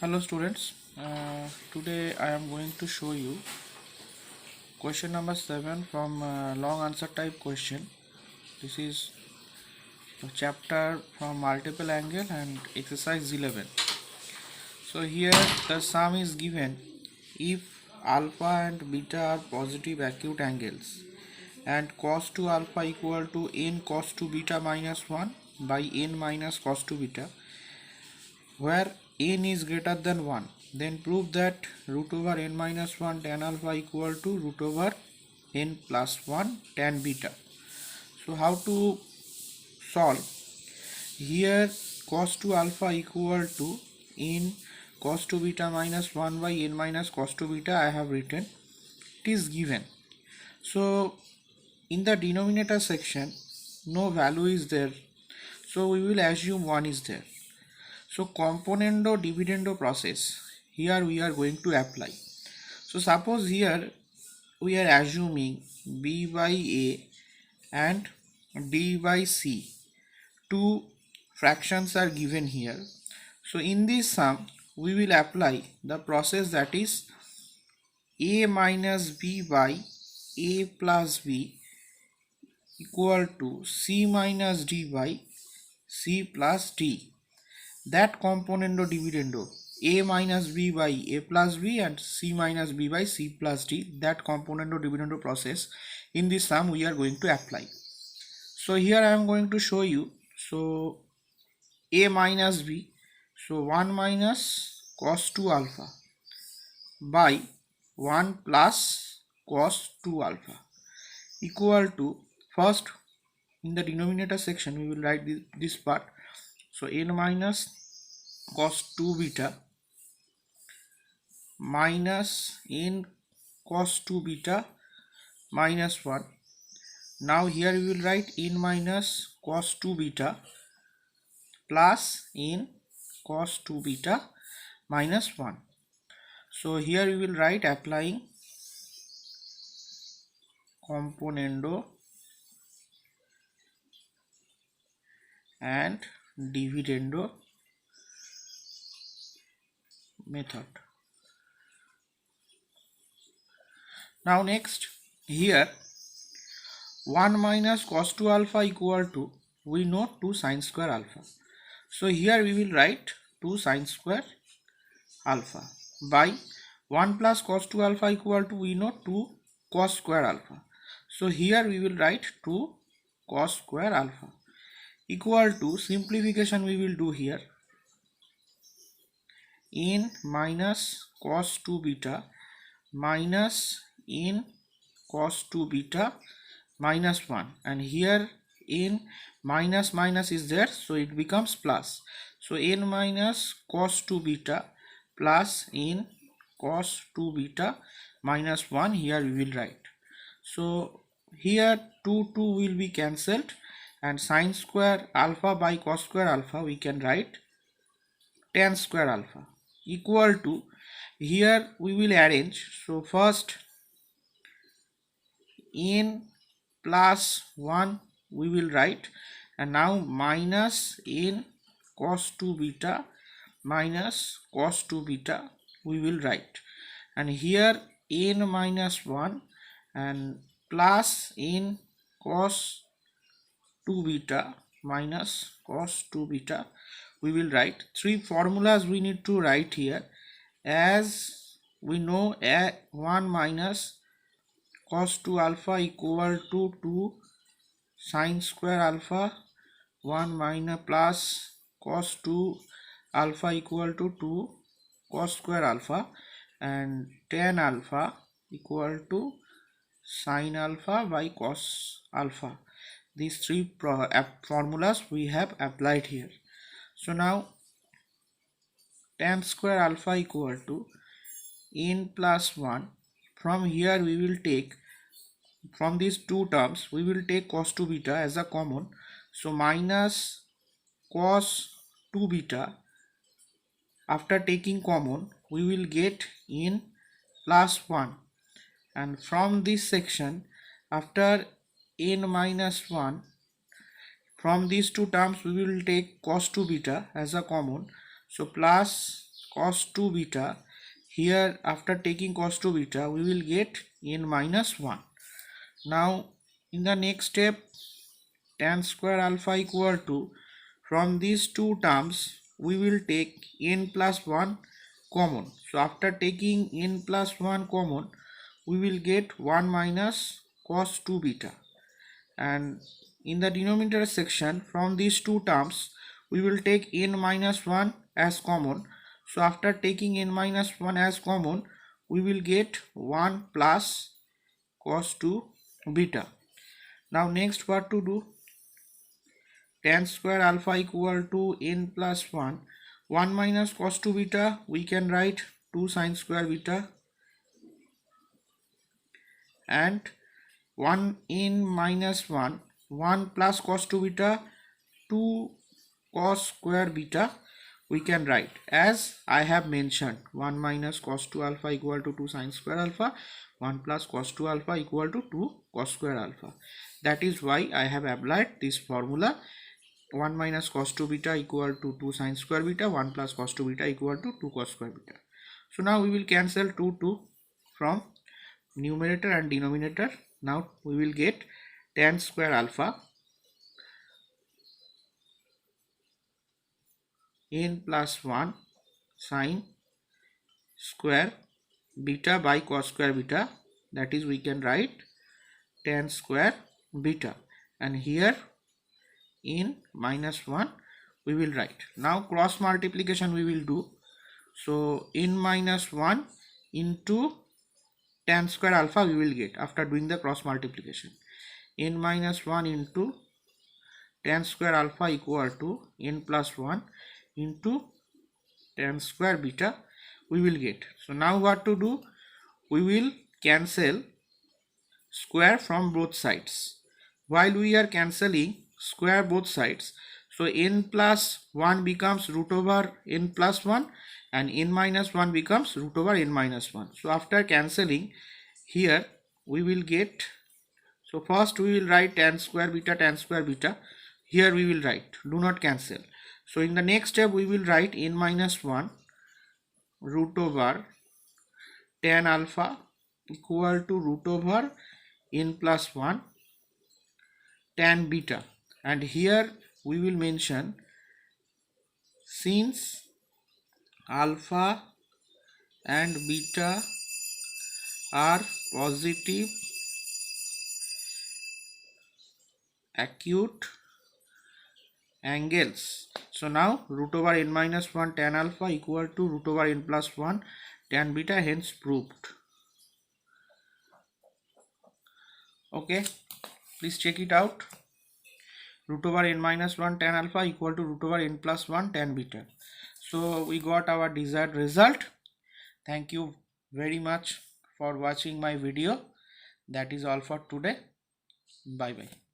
Hello students, today I am going to show you question number 7 from long answer type question. This is the chapter from multiple angle and exercise 11. So here the sum is given if alpha and beta are positive acute angles and cos 2 alpha equal to n cos 2 beta minus 1 by n minus cos 2 beta, where n is greater than 1, then prove that root over n minus 1 tan alpha equal to root over n plus 1 tan beta. So how to solve? Here cos 2 alpha equal to n cos 2 beta minus 1 by n minus cos 2 beta I have written. It is given. So in the denominator section no value is there, so we will assume 1 is there. So componendo dividendo process, here we are going to apply. So suppose here we are assuming b by a and d by c, two fractions are given here. So in this sum we will apply the process, that is a minus b by a plus b equal to c minus d by c plus d. That componendo dividendo, a minus b by a plus b and c minus b by c plus d, that componendo dividendo process in this sum we are going to apply. So here I am going to show you. So a minus b, so 1 minus cos 2 alpha by 1 plus cos 2 alpha equal to, first in the denominator section we will write this part. So n minus cos 2 beta minus n cos 2 beta minus 1. Now here we will write n minus cos 2 beta plus n cos 2 beta minus 1. So here we will write applying componendo and dividendo method. Now next, here 1 minus cos 2 alpha equal to, we know 2 sin square alpha. So here we will write 2 sin square alpha by 1 plus cos 2 alpha equal to, we know 2 cos square alpha. So here we will write 2 cos square alpha equal to, simplification we will do here, n minus cos 2 beta minus n cos 2 beta minus 1, and here n minus minus is there, so it becomes plus. So n minus cos 2 beta plus n cos 2 beta minus 1, here we will write. So here 2 will be cancelled, and sin square alpha by cos square alpha we can write tan square alpha equal to, here we will arrange. So first n plus 1 we will write, and now minus n cos 2 beta minus cos 2 beta we will write, and here n minus 1 and plus n cos 2 beta minus cos 2 beta we will write. Three formulas we need to write here, as we know 1 minus cos 2 alpha equal to 2 sin square alpha, 1 minus plus cos 2 alpha equal to 2 cos square alpha, and tan alpha equal to sin alpha by cos alpha. These three formulas we have applied here. So now tan square alpha equal to n plus 1. From here we will take, from these two terms we will take cos 2 beta as a common, so minus cos 2 beta, after taking common we will get n plus 1, and from this section after n minus 1, from these two terms we will take cos 2 beta as a common, so plus cos 2 beta, here after taking cos 2 beta we will get n minus 1. Now in the next step, tan square alpha equal to, from these two terms we will take n plus 1 common. So after taking n plus 1 common we will get 1 minus cos 2 beta, and in the denominator section from these two terms we will take n minus 1 as common. So after taking n minus 1 as common we will get 1 plus cos 2 beta. Now next what to do, tan square alpha equal to n plus 1, 1 minus cos 2 beta we can write 2 sin square beta, and 1 n minus 1, 1 plus cos 2 beta, 2 cos square beta we can write as I have mentioned, 1 minus cos 2 alpha equal to 2 sin square alpha, 1 plus cos 2 alpha equal to 2 cos square alpha. That is why I have applied this formula, 1 minus cos 2 beta equal to 2 sin square beta, 1 plus cos 2 beta equal to 2 cos square beta. So now we will cancel 2 from numerator and denominator. Now we will get tan square alpha n plus 1 sin square beta by cos square beta, that is we can write tan square beta, and here n minus 1 we will write. Now cross multiplication we will do. So n minus 1 into tan square alpha we will get after doing the cross multiplication, n minus 1 into tan square alpha equal to n plus 1 into tan square beta we will get. So now what to do, we will cancel square from both sides. While we are cancelling square both sides, so n plus 1 becomes root over n plus 1 and n minus 1 becomes root over n minus 1. So after cancelling here we will get, so first we will write tan square beta, here we will write, do not cancel. So in the next step we will write n minus 1 root over tan alpha equal to root over n plus 1 tan beta, and here we will mention, since alpha and beta are positive acute angles, so now root over n minus 1 tan alpha equal to root over n plus 1 tan beta, hence proved. Okay, please check it out. Root over n minus 1 tan alpha equal to root over n plus 1 tan beta. So we got our desired result. Thank you very much for watching my video. That is all for today. Bye bye.